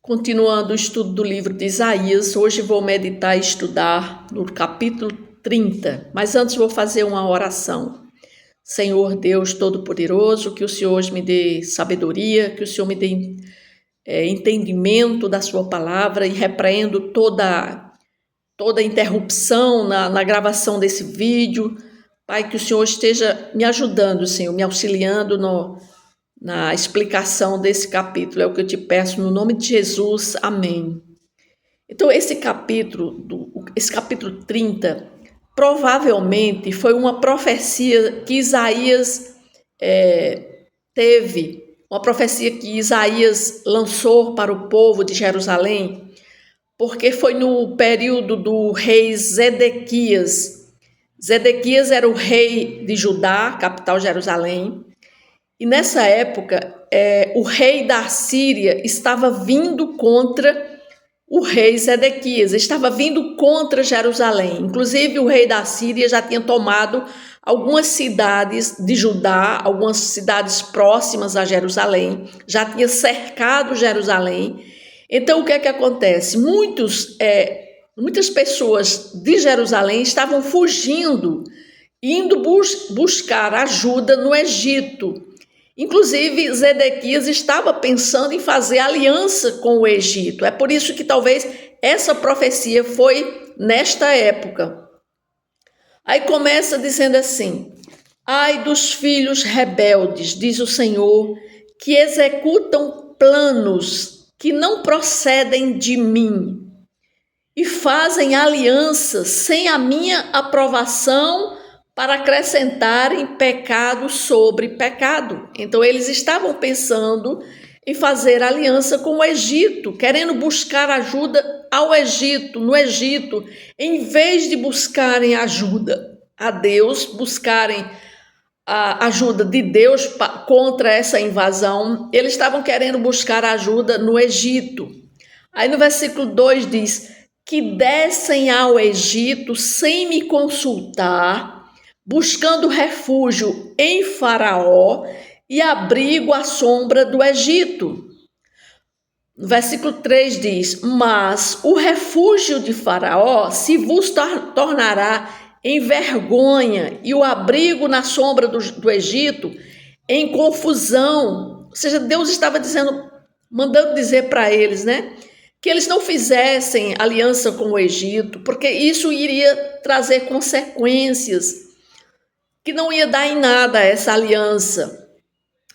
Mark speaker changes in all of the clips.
Speaker 1: Continuando o estudo do livro de Isaías, hoje vou meditar e estudar no capítulo 30, mas antes vou fazer uma oração. Senhor Deus Todo-Poderoso, que o Senhor hoje me dê sabedoria, que o Senhor me dê entendimento da sua palavra e repreendo toda interrupção na gravação desse vídeo. Pai, que o Senhor esteja me ajudando, Senhor, me auxiliando na explicação desse capítulo. É o que eu te peço no nome de Jesus. Amém. Então, esse capítulo 30, provavelmente foi uma profecia que Isaías teve, uma profecia que Isaías lançou para o povo de Jerusalém, porque foi no período do rei Zedequias. Zedequias era o rei de Judá, capital Jerusalém, e nessa época o rei da Síria estava vindo contra o rei Zedequias, estava vindo contra Jerusalém. Inclusive o rei da Síria já tinha tomado algumas cidades de Judá, algumas cidades próximas a Jerusalém, já tinha cercado Jerusalém. Então o que é que acontece? Muitas pessoas de Jerusalém estavam fugindo, indo buscar ajuda no Egito. Inclusive, Zedequias estava pensando em fazer aliança com o Egito. É por isso que talvez essa profecia foi nesta época. Aí começa dizendo assim: ai dos filhos rebeldes, diz o Senhor, que executam planos que não procedem de mim e fazem aliança sem a minha aprovação para acrescentarem pecado sobre pecado. Então eles estavam pensando em fazer aliança com o Egito, querendo buscar ajuda ao Egito, no Egito, em vez de buscarem ajuda a Deus, buscarem a ajuda de Deus contra essa invasão, eles estavam querendo buscar ajuda no Egito. Aí no versículo 2 diz: que descem ao Egito sem me consultar, buscando refúgio em Faraó e abrigo à sombra do Egito. No versículo 3 diz: mas o refúgio de Faraó se vos tornará em vergonha, e o abrigo na sombra do Egito em confusão. Ou seja, Deus estava mandando dizer para eles, que eles não fizessem aliança com o Egito, porque isso iria trazer consequências, que não ia dar em nada essa aliança.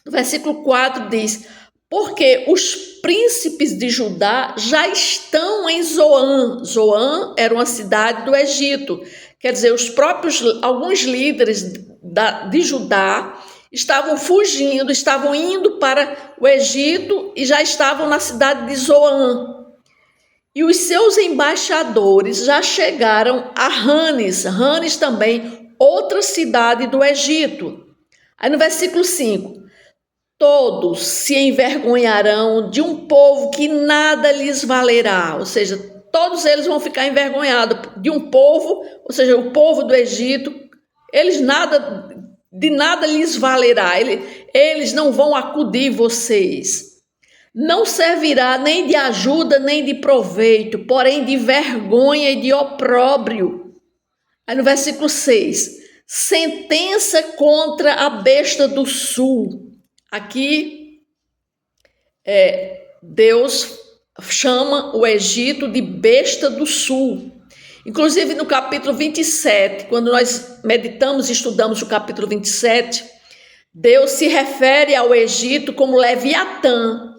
Speaker 1: No versículo 4 diz: porque os príncipes de Judá já estão em Zoan. Zoan era uma cidade do Egito. Quer dizer, alguns líderes de Judá estavam fugindo, estavam indo para o Egito e já estavam na cidade de Zoan. E os seus embaixadores já chegaram a Ranes. Ranes também, outra cidade do Egito. Aí no versículo 5, todos se envergonharão de um povo que nada lhes valerá. Ou seja, todos eles vão ficar envergonhados de um povo, ou seja, o povo do Egito, de nada lhes valerá. Eles não vão acudir vocês. Não servirá nem de ajuda, nem de proveito, porém de vergonha e de opróbrio. Aí no versículo 6, sentença contra a besta do sul. Aqui, Deus chama o Egito de besta do sul. Inclusive no capítulo 27, quando nós meditamos e estudamos o capítulo 27, Deus se refere ao Egito como Leviatã,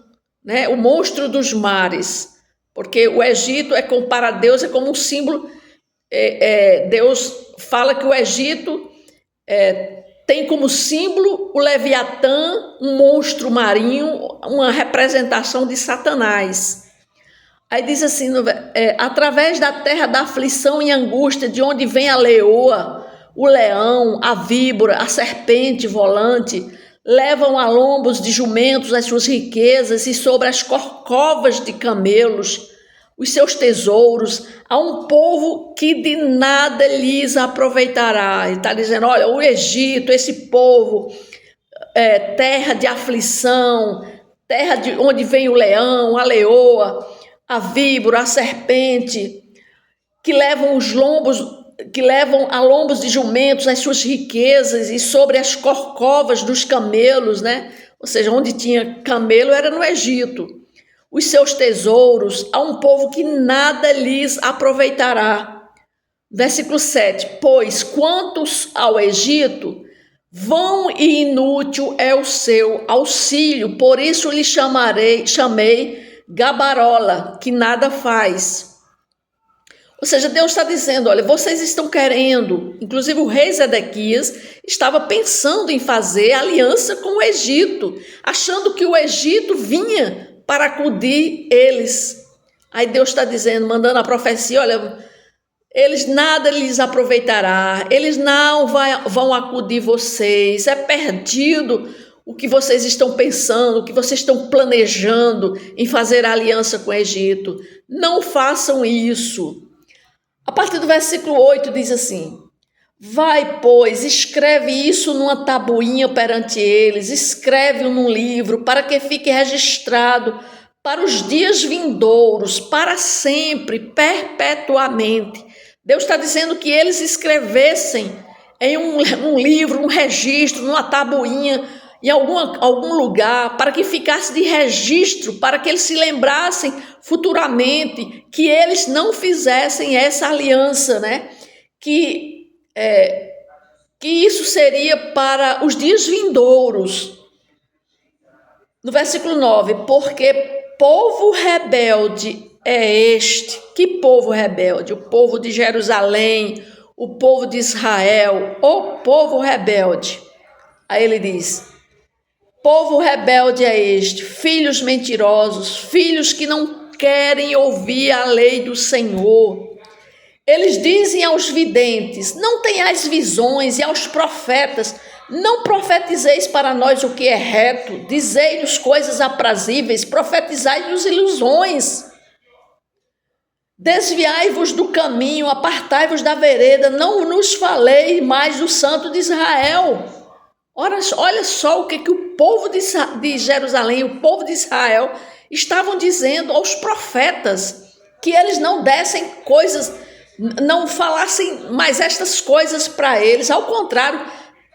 Speaker 1: o monstro dos mares, porque o Egito para Deus é como um símbolo. Deus fala que o Egito tem como símbolo o Leviatã, um monstro marinho, uma representação de Satanás. Aí diz assim, através da terra da aflição e angústia, de onde vem a leoa, o leão, a víbora, a serpente volante, levam a lombos de jumentos as suas riquezas e sobre as corcovas de camelos os seus tesouros, a um povo que de nada lhes aproveitará. Ele está dizendo, olha, o Egito, esse povo, terra de aflição, terra de onde vem o leão, a leoa, a víbora, a serpente, que levam a lombos de jumentos as suas riquezas, e sobre as corcovas dos camelos, né? Ou seja, onde tinha camelo era no Egito. Os seus tesouros a um povo que nada lhes aproveitará. Versículo 7. Pois quantos ao Egito, vão e inútil é o seu auxílio, por isso lhe chamei gabarola, que nada faz. Ou seja, Deus está dizendo, olha, vocês estão querendo, inclusive o rei Zedequias estava pensando em fazer aliança com o Egito, achando que o Egito vinha para acudir eles. Aí Deus está dizendo, mandando a profecia, olha, eles nada lhes aproveitará, eles não vão acudir vocês, é perdido o que vocês estão pensando, o que vocês estão planejando em fazer aliança com o Egito. Não façam isso. A partir do versículo 8 diz assim, vai, pois, escreve isso numa tabuinha perante eles, escreve-o num livro, para que fique registrado para os dias vindouros, para sempre, perpetuamente. Deus está dizendo que eles escrevessem em um livro, um registro, numa tabuinha, em algum lugar, para que ficasse de registro, para que eles se lembrassem futuramente que eles não fizessem essa aliança, né? Que isso seria para os dias vindouros. No versículo 9, porque povo rebelde é este. Que povo rebelde? O povo de Jerusalém, o povo de Israel, o povo rebelde. Aí ele diz, povo rebelde é este, filhos mentirosos, filhos que não querem ouvir a lei do Senhor. Eles dizem aos videntes, não tenhais visões, e aos profetas, não profetizeis para nós o que é reto, dizei-nos coisas aprazíveis, profetizai-nos ilusões. Desviai-vos do caminho, apartai-vos da vereda, não nos falei mais do Santo de Israel. Olha só o que o povo de Jerusalém, o povo de Israel, estavam dizendo aos profetas, que eles não dessem coisas, não falassem mais estas coisas para eles, ao contrário,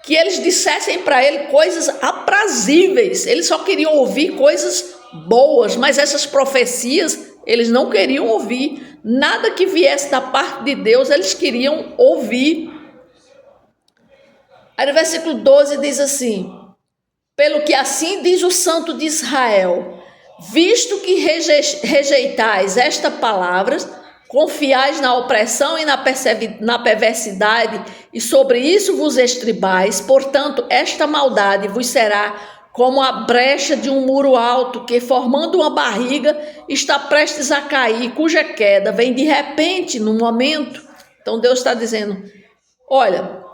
Speaker 1: que eles dissessem para ele coisas aprazíveis. Eles só queriam ouvir coisas boas, mas essas profecias eles não queriam ouvir. Nada que viesse da parte de Deus eles queriam ouvir. Aí no versículo 12 diz assim, pelo que assim diz o Santo de Israel, visto que rejeitais esta palavra, confiais na opressão e na perversidade, e sobre isso vos estribais, portanto, esta maldade vos será como a brecha de um muro alto, que formando uma barriga, está prestes a cair, cuja queda vem de repente, num momento. Então Deus está dizendo, olha,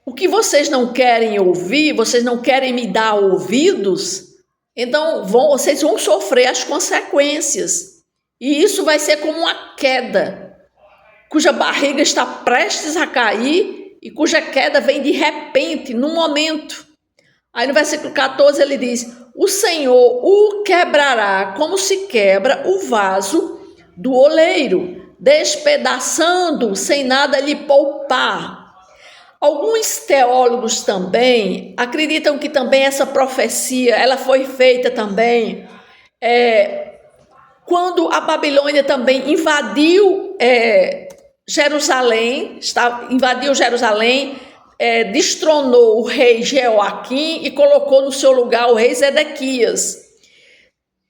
Speaker 1: o que vocês não querem ouvir, vocês não querem me dar ouvidos, então vocês vão sofrer as consequências. E isso vai ser como uma queda, cuja barriga está prestes a cair e cuja queda vem de repente, num momento. Aí no versículo 14 ele diz, o Senhor o quebrará como se quebra o vaso do oleiro, despedaçando sem nada lhe poupar. Alguns teólogos também acreditam que também essa profecia ela foi feita também quando a Babilônia também invadiu Jerusalém, destronou o rei Jeoaquim e colocou no seu lugar o rei Zedequias.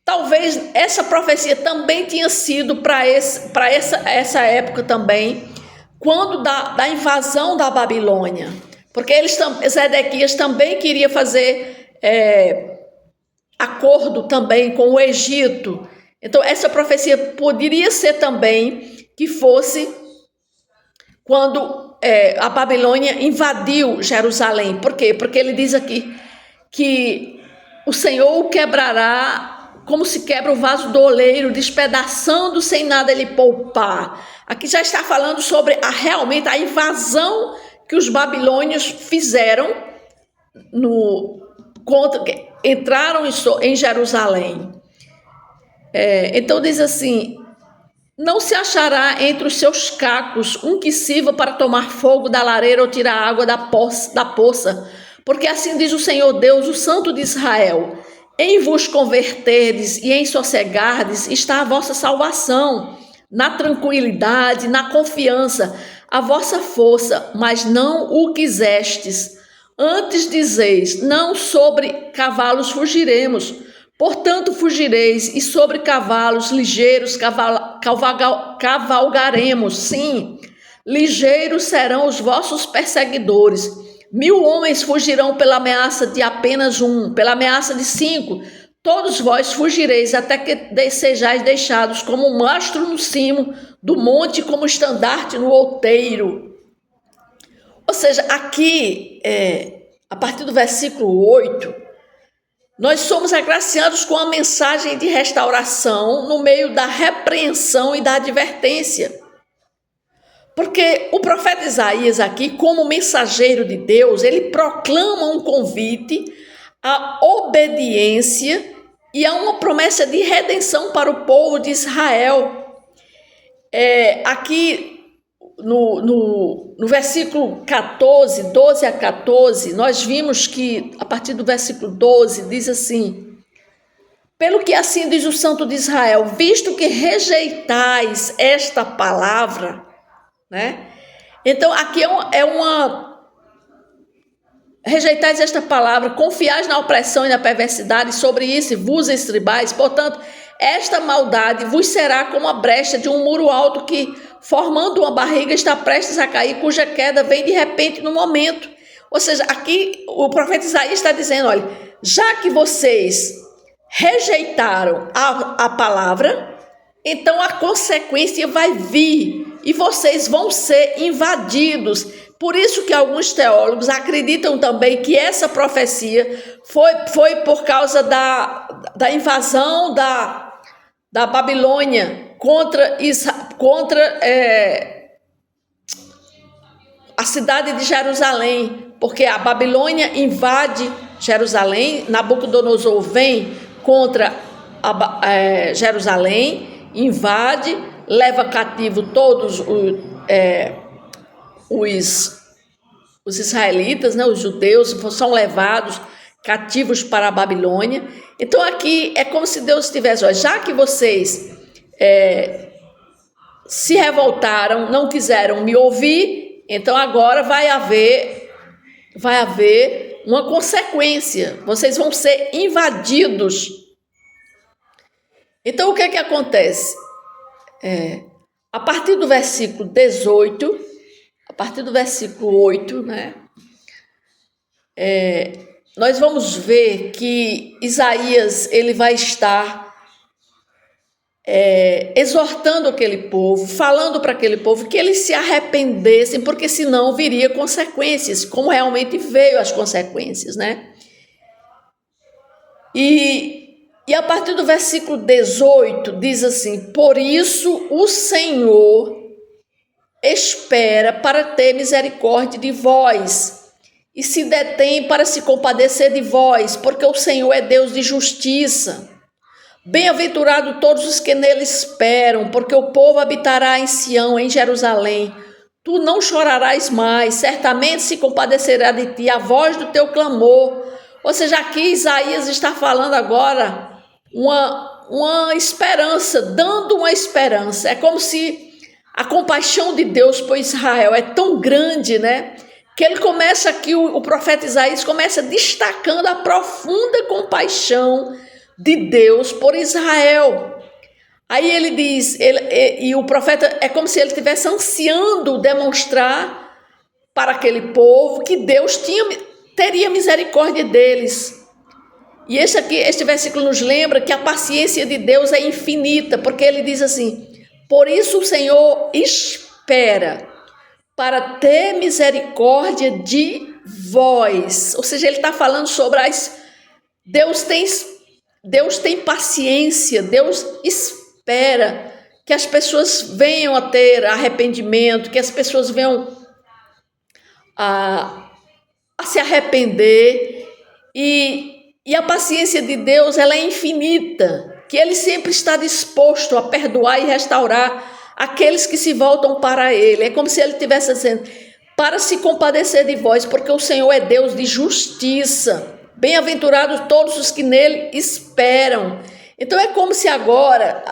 Speaker 1: Talvez essa profecia também tinha sido para essa época também, quando da invasão da Babilônia, porque Zedequias também queria fazer acordo também com o Egito. Então essa profecia poderia ser também que fosse quando a Babilônia invadiu Jerusalém. Por quê? Porque ele diz aqui que o Senhor o quebrará como se quebra o vaso do oleiro, despedaçando sem nada lhe poupar. Aqui já está falando sobre realmente a invasão que os babilônios fizeram entraram em Jerusalém. Então diz assim: não se achará entre os seus cacos um que sirva para tomar fogo da lareira ou tirar água da poça, porque assim diz o Senhor Deus, o Santo de Israel: em vos converterdes e em sossegardes está a vossa salvação, na tranquilidade, na confiança, a vossa força, mas não o quisestes. Antes dizeis: não, sobre cavalos fugiremos. Portanto, fugireis, e sobre cavalos ligeiros cavalgaremos. Sim, ligeiros serão os vossos perseguidores. 1000 homens fugirão pela ameaça de apenas um, pela ameaça de 5. Todos vós fugireis, até que sejais deixados como um mastro no cimo do monte, como estandarte no outeiro. Ou seja, aqui, a partir do versículo 8, nós somos agraciados com a mensagem de restauração no meio da repreensão e da advertência. Porque o profeta Isaías aqui, como mensageiro de Deus, ele proclama um convite à obediência e a uma promessa de redenção para o povo de Israel. Aqui no versículo 14, 12 a 14, nós vimos que, a partir do versículo 12, diz assim: pelo que assim diz o Santo de Israel, visto que rejeitais esta palavra, né? Então aqui rejeitais esta palavra, confiais na opressão e na perversidade, sobre isso vos estribais, portanto, esta maldade vos será como a brecha de um muro alto que, formando uma barriga, está prestes a cair, cuja queda vem de repente no momento. Ou seja, aqui o profeta Isaías está dizendo: olha, já que vocês rejeitaram a palavra, então a consequência vai vir e vocês vão ser invadidos. Por isso que alguns teólogos acreditam também que essa profecia foi por causa da invasão da Babilônia contra a cidade de Jerusalém, porque a Babilônia invade Jerusalém, Nabucodonosor vem contra Jerusalém, invade, leva cativo todos os israelitas, né, os judeus, são levados cativos para a Babilônia. Então aqui é como se Deus estivesse: já que vocês se revoltaram, não quiseram me ouvir, então agora vai haver uma consequência, vocês vão ser invadidos. Então o que é que acontece? A partir do versículo 18, a partir do versículo 8, né, nós vamos ver que Isaías ele vai estar exortando aquele povo, falando para aquele povo que eles se arrependessem, porque senão viria consequências, como realmente veio as consequências, né? E a partir do versículo 18 diz assim: por isso o Senhor espera para ter misericórdia de vós, e se detém para se compadecer de vós, porque o Senhor é Deus de justiça. Bem-aventurado todos os que nele esperam, porque o povo habitará em Sião, em Jerusalém. Tu não chorarás mais, certamente se compadecerá de ti a voz do teu clamor. Ou seja, aqui Isaías está falando agora uma esperança, dando uma esperança. É como se a compaixão de Deus por Israel é tão grande, né? Que ele começa aqui, o profeta Isaías começa destacando a profunda compaixão de Deus por Israel. Aí ele diz, e o profeta é como se ele estivesse ansiando demonstrar para aquele povo que Deus teria misericórdia deles. E este versículo nos lembra que a paciência de Deus é infinita, porque ele diz assim: por isso o Senhor espera para ter misericórdia de vós. Ou seja, ele está falando sobre Deus tem paciência, Deus espera que as pessoas venham a ter arrependimento, que as pessoas venham a a se arrepender, e a paciência de Deus, ela é infinita, que Ele sempre está disposto a perdoar e restaurar aqueles que se voltam para Ele. É como se Ele estivesse dizendo, para se compadecer de vós, porque o Senhor é Deus de justiça. Bem-aventurados todos os que nele esperam. Então é como se agora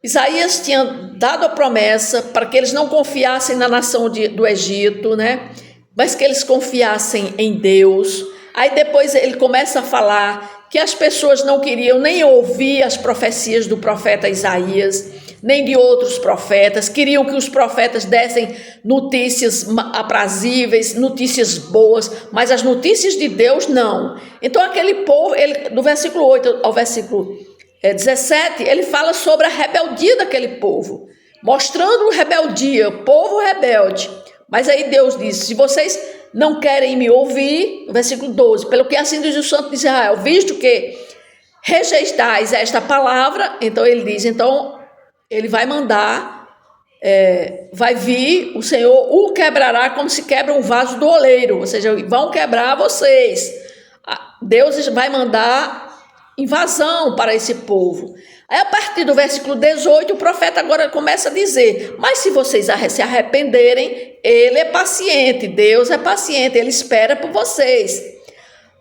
Speaker 1: Isaías tinha dado a promessa para que eles não confiassem na nação do Egito, né? Mas que eles confiassem em Deus. Aí depois ele começa a falar que as pessoas não queriam nem ouvir as profecias do profeta Isaías, nem de outros profetas, queriam que os profetas dessem notícias aprazíveis, notícias boas, mas as notícias de Deus não. Então aquele povo, do versículo 8 ao versículo 17, ele fala sobre a rebeldia daquele povo, mostrando rebeldia, povo rebelde. Mas aí Deus diz, se vocês não querem me ouvir, versículo 12, pelo que assim diz o Santo de Israel, visto que rejeitais esta palavra, então ele diz, então ele vai mandar, vai vir, o Senhor o quebrará como se quebra um vaso do oleiro, ou seja, vão quebrar vocês. Deus vai mandar invasão para esse povo. Aí a partir do versículo 18, o profeta agora começa a dizer, mas se vocês se arrependerem, ele é paciente, Deus é paciente, ele espera por vocês.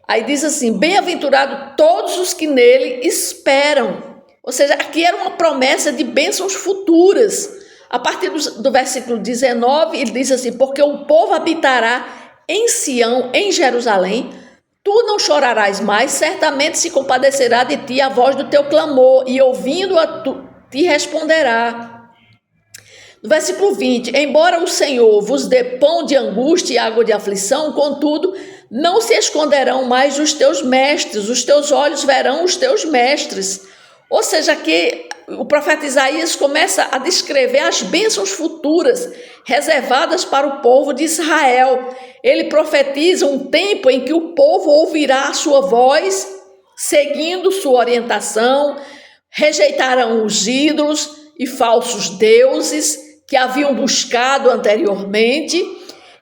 Speaker 1: Aí diz assim, bem-aventurado todos os que nele esperam. Ou seja, aqui era uma promessa de bênçãos futuras. A partir do versículo 19, ele diz assim, porque o povo habitará em Sião, em Jerusalém, tu não chorarás mais, certamente se compadecerá de ti a voz do teu clamor, e ouvindo-a te responderá. No versículo 20, embora o Senhor vos dê pão de angústia e água de aflição, contudo, não se esconderão mais dos teus mestres, os teus olhos verão os teus mestres. Ou seja, que o profeta Isaías começa a descrever as bênçãos futuras reservadas para o povo de Israel. Ele profetiza um tempo em que o povo ouvirá a sua voz, seguindo sua orientação, rejeitarão os ídolos e falsos deuses que haviam buscado anteriormente,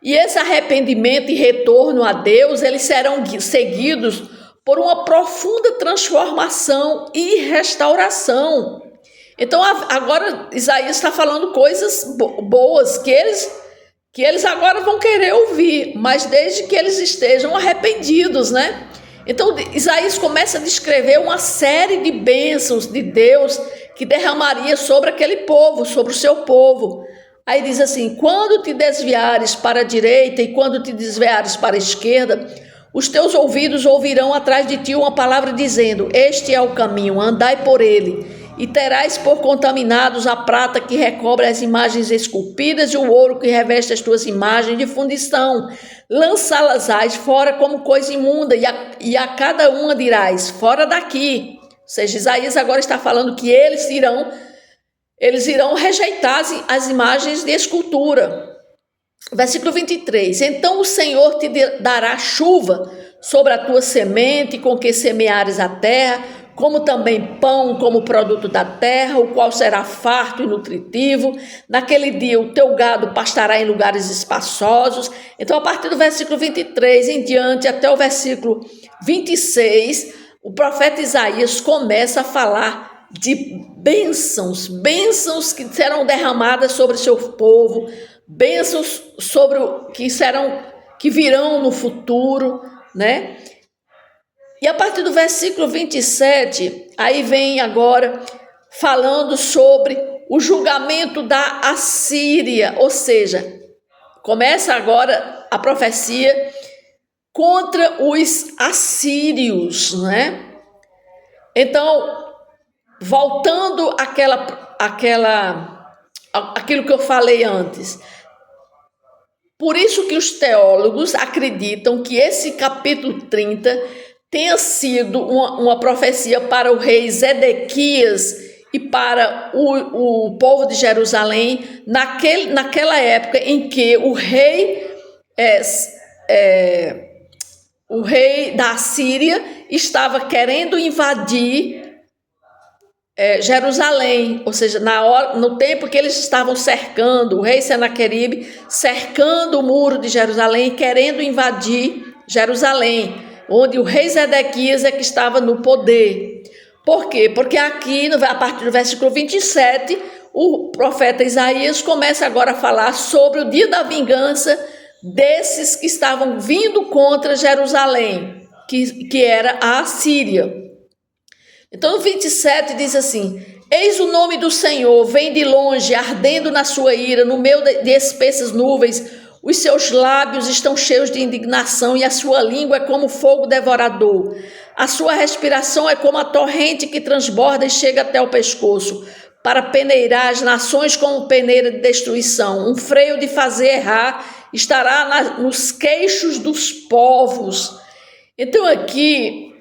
Speaker 1: e esse arrependimento e retorno a Deus, eles serão seguidos por uma profunda transformação e restauração. Então agora Isaías está falando coisas boas que eles agora vão querer ouvir, mas desde que eles estejam arrependidos, né? Então Isaías começa a descrever uma série de bênçãos de Deus que derramaria sobre aquele povo, sobre o seu povo. Aí diz assim, quando te desviares para a direita e quando te desviares para a esquerda, os teus ouvidos ouvirão atrás de ti uma palavra dizendo, este é o caminho, andai por ele, e terás por contaminados a prata que recobre as imagens esculpidas e o ouro que reveste as tuas imagens de fundição. Lançá-las fora como coisa imunda, e a cada uma dirás, fora daqui. Ou seja, Isaías agora está falando que eles irão rejeitar as imagens de escultura. Versículo 23, então o Senhor te dará chuva sobre a tua semente, com que semeares a terra, como também pão como produto da terra, o qual será farto e nutritivo. Naquele dia o teu gado pastará em lugares espaçosos. Então a partir do versículo 23 em diante até o versículo 26, o profeta Isaías começa a falar de bênçãos que serão derramadas sobre o seu povo, bênçãos que virão no futuro, né? E a partir do versículo 27, aí vem agora falando sobre o julgamento da Assíria, ou seja, começa agora a profecia contra os assírios, né? Então, voltando àquilo que eu falei antes, por isso que os teólogos acreditam que esse capítulo 30 tenha sido uma profecia para o rei Zedequias e para o povo de Jerusalém, naquela época em que o rei da Assíria estava querendo invadir Jerusalém, ou seja, no tempo que eles estavam cercando, o rei Senaqueribe cercando o muro de Jerusalém, querendo invadir Jerusalém, onde o rei Zedequias é que estava no poder. Por quê? Porque aqui, a partir do versículo 27, o profeta Isaías começa agora a falar sobre o dia da vingança desses que estavam vindo contra Jerusalém, que era a Assíria. Então, no 27 diz assim: eis o nome do Senhor, vem de longe, ardendo na sua ira, no meio de espessas nuvens, os seus lábios estão cheios de indignação e a sua língua é como fogo devorador. A sua respiração é como a torrente que transborda e chega até o pescoço, para peneirar as nações como peneira de destruição. Um freio de fazer errar estará nos queixos dos povos. Então aqui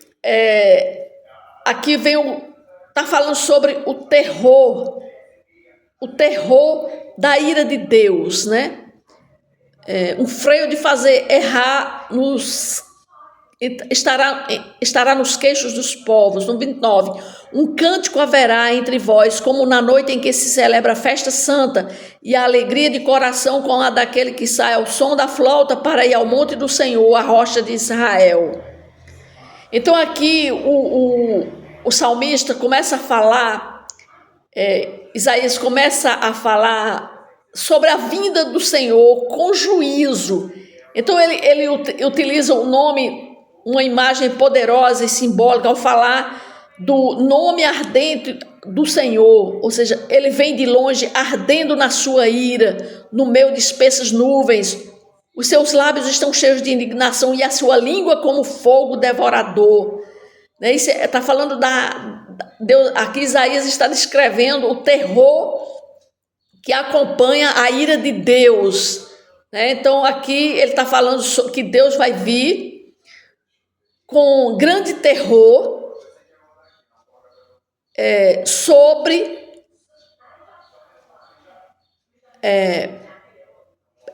Speaker 1: está falando sobre o terror da ira de Deus, né? Um freio de fazer errar estará nos queixos dos povos. No 29, um cântico haverá entre vós, como na noite em que se celebra a festa santa, e a alegria de coração como a daquele que sai ao som da flauta para ir ao monte do Senhor, a rocha de Israel. Então aqui o salmista começa a falar, Isaías começa a falar sobre a vinda do Senhor com juízo. Então ele utiliza o nome, uma imagem poderosa e simbólica ao falar do nome ardente do Senhor, ou seja, ele vem de longe ardendo na sua ira, no meio de espessas nuvens. Os seus lábios estão cheios de indignação e a sua língua como fogo devorador. Está falando Deus, aqui Isaías está descrevendo o terror que acompanha a ira de Deus. Então aqui ele está falando que Deus vai vir com grande terror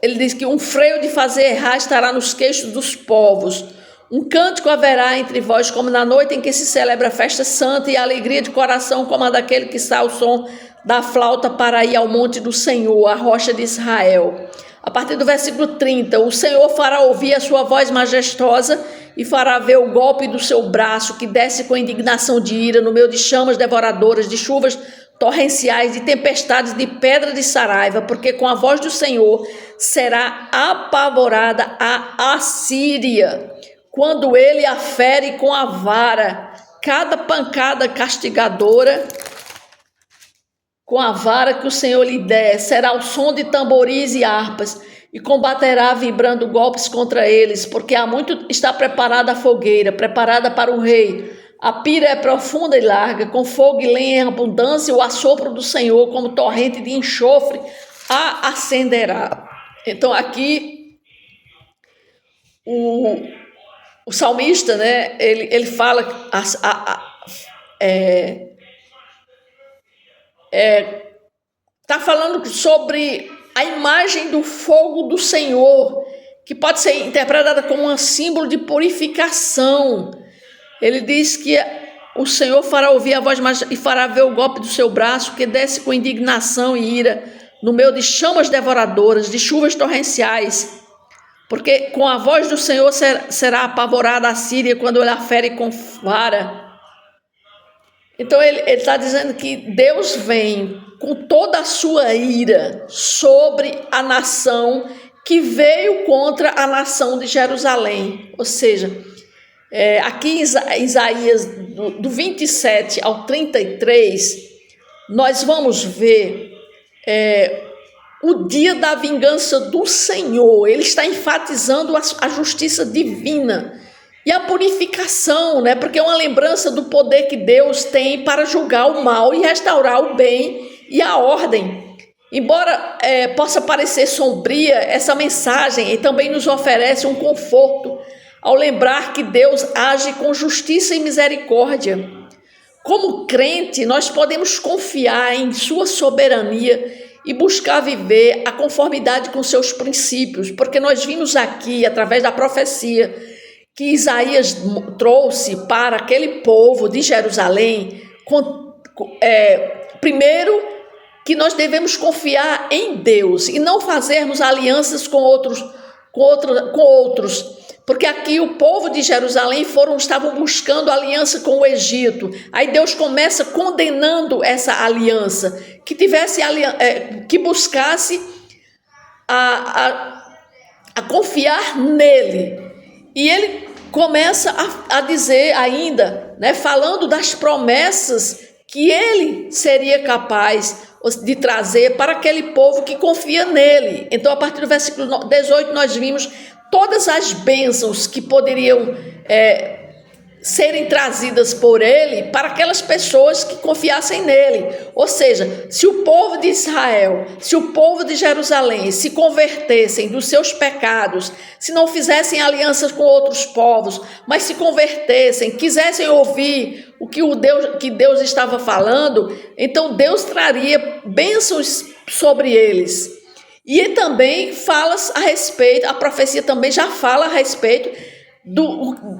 Speaker 1: ele diz que um freio de fazer errar estará nos queixos dos povos. Um cântico haverá entre vós, como na noite em que se celebra a festa santa, e a alegria de coração como a daquele que sai ao som da flauta para ir ao monte do Senhor, a rocha de Israel. A partir do versículo 30, o Senhor fará ouvir a sua voz majestosa e fará ver o golpe do seu braço, que desce com indignação de ira, no meio de chamas devoradoras, de chuvas torrenciais, de tempestades, de pedra de saraiva, porque com a voz do Senhor será apavorada a Assíria, quando ele a fere com a vara. Cada pancada castigadora com a vara que o Senhor lhe der será o som de tamboris e harpas, e combaterá vibrando golpes contra eles, porque há muito está preparada a fogueira, preparada para o rei. A pira é profunda e larga, com fogo e lenha em abundância, o assopro do Senhor, como torrente de enxofre, a acenderá. Então aqui o salmista, né, ele fala está falando sobre a imagem do fogo do Senhor, que pode ser interpretada como um símbolo de purificação. Ele diz que o Senhor fará ouvir a voz e fará ver o golpe do seu braço, que desce com indignação e ira, no meio de chamas devoradoras, de chuvas torrenciais, porque com a voz do Senhor será apavorada a Síria, quando ele a fere com vara. Então ele está dizendo que Deus vem com toda a sua ira sobre a nação que veio contra a nação de Jerusalém. Ou seja, aqui em Isaías, do 27 ao 33, nós vamos ver o dia da vingança do Senhor. Ele está enfatizando a justiça divina e a purificação, né? Porque é uma lembrança do poder que Deus tem para julgar o mal e restaurar o bem e a ordem. Embora possa parecer sombria, essa mensagem também nos oferece um conforto ao lembrar que Deus age com justiça e misericórdia. Como crente, nós podemos confiar em sua soberania e buscar viver a conformidade com seus princípios, porque nós vimos aqui, através da profecia que Isaías trouxe para aquele povo de Jerusalém, primeiro, que nós devemos confiar em Deus e não fazermos alianças com outros, porque aqui o povo de Jerusalém estavam buscando aliança com o Egito. Aí Deus começa condenando essa aliança, que buscasse a confiar nele. E ele começa a dizer ainda, né, falando das promessas que ele seria capaz de trazer para aquele povo que confia nele. Então, a partir do versículo 18, nós vimos todas as bênçãos que poderiam serem trazidas por ele para aquelas pessoas que confiassem nele. Ou seja, se o povo de Israel, se o povo de Jerusalém se convertessem dos seus pecados, se não fizessem alianças com outros povos, mas se convertessem, quisessem ouvir o que Deus estava falando, então Deus traria bênçãos sobre eles. E também fala a respeito, a profecia também já fala a respeito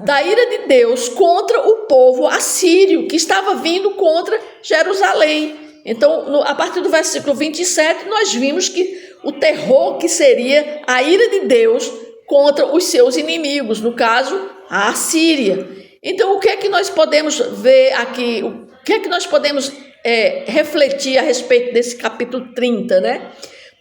Speaker 1: da ira de Deus contra o povo assírio, que estava vindo contra Jerusalém. Então, a partir do versículo 27, nós vimos que o terror que seria a ira de Deus contra os seus inimigos, no caso, a Assíria. Então, o que é que nós podemos ver aqui? O que é que nós podemos refletir a respeito desse capítulo 30, né?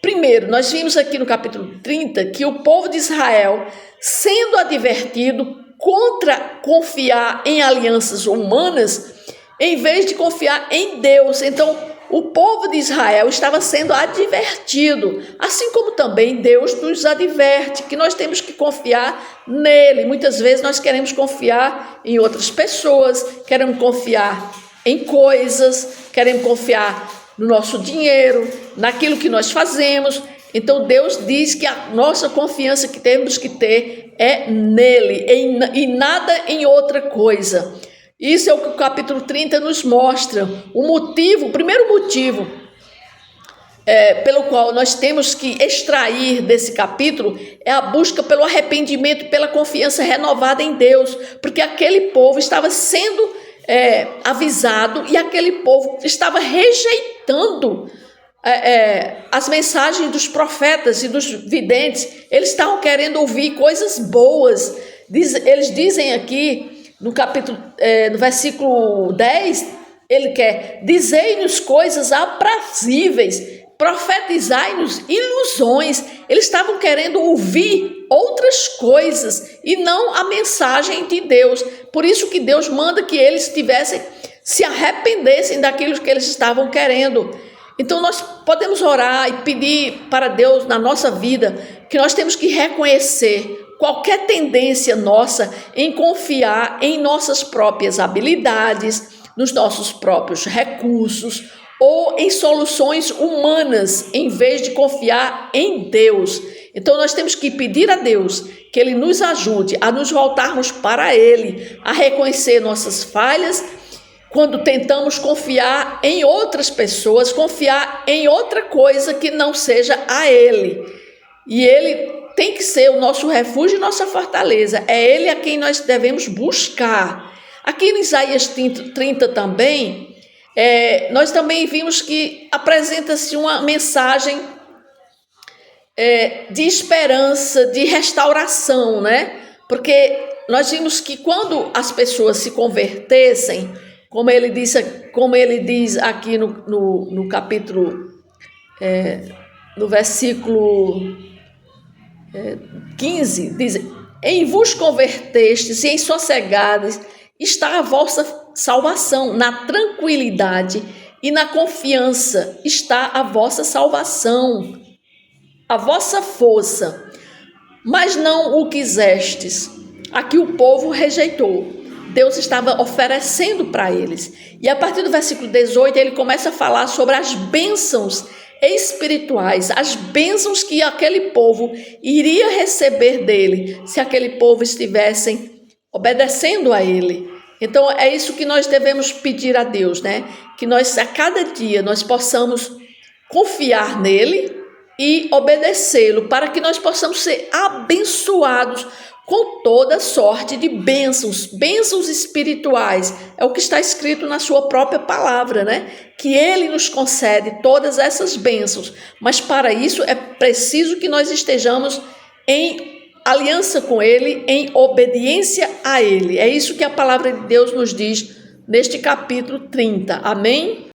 Speaker 1: Primeiro, nós vimos aqui no capítulo 30 que o povo de Israel, sendo advertido contra confiar em alianças humanas, em vez de confiar em Deus. Então, o povo de Israel estava sendo advertido, assim como também Deus nos adverte, que nós temos que confiar nele. Muitas vezes nós queremos confiar em outras pessoas, queremos confiar em coisas, queremos confiar no nosso dinheiro, naquilo que nós fazemos. Então Deus diz que a nossa confiança que temos que ter é nele e nada em outra coisa. Isso é o que o capítulo 30 nos mostra. O primeiro motivo pelo qual nós temos que extrair desse capítulo é a busca pelo arrependimento, pela confiança renovada em Deus, porque aquele povo estava sendo avisado e aquele povo estava rejeitando as mensagens dos profetas e dos videntes. Eles estavam querendo ouvir coisas boas. Eles dizem aqui no capítulo, no versículo 10, ele quer: dizei-nos coisas aprazíveis, profetizai-nos ilusões. Eles estavam querendo ouvir outras coisas e não a mensagem de Deus. Por isso que Deus manda que eles se arrependessem daquilo que eles estavam querendo. Então nós podemos orar e pedir para Deus na nossa vida que nós temos que reconhecer qualquer tendência nossa em confiar em nossas próprias habilidades, nos nossos próprios recursos ou em soluções humanas, em vez de confiar em Deus. Então nós temos que pedir a Deus que Ele nos ajude a nos voltarmos para Ele, a reconhecer nossas falhas quando tentamos confiar em outras pessoas, confiar em outra coisa que não seja a Ele. E Ele tem que ser o nosso refúgio e nossa fortaleza. É Ele a quem nós devemos buscar. Aqui em Isaías 30 também, nós também vimos que apresenta-se uma mensagem de esperança, de restauração, né? Porque nós vimos que quando as pessoas se convertessem, como ele diz aqui no capítulo, no versículo 15, diz: em vos convertestes e em sossegados está a vossa salvação, na tranquilidade e na confiança está a vossa salvação, a vossa força, mas não o quisestes. Aqui o povo rejeitou. Deus estava oferecendo para eles. E a partir do versículo 18, ele começa a falar sobre as bênçãos espirituais, as bênçãos que aquele povo iria receber dele, se aquele povo estivessem obedecendo a ele. Então, é isso que nós devemos pedir a Deus, né? Que nós, a cada dia, nós possamos confiar nele e obedecê-lo, para que nós possamos ser abençoados com toda sorte de bênçãos espirituais. É o que está escrito na sua própria palavra, né? Que ele nos concede todas essas bênçãos. Mas para isso é preciso que nós estejamos em aliança com ele, em obediência a ele. É isso que a palavra de Deus nos diz neste capítulo 30. Amém?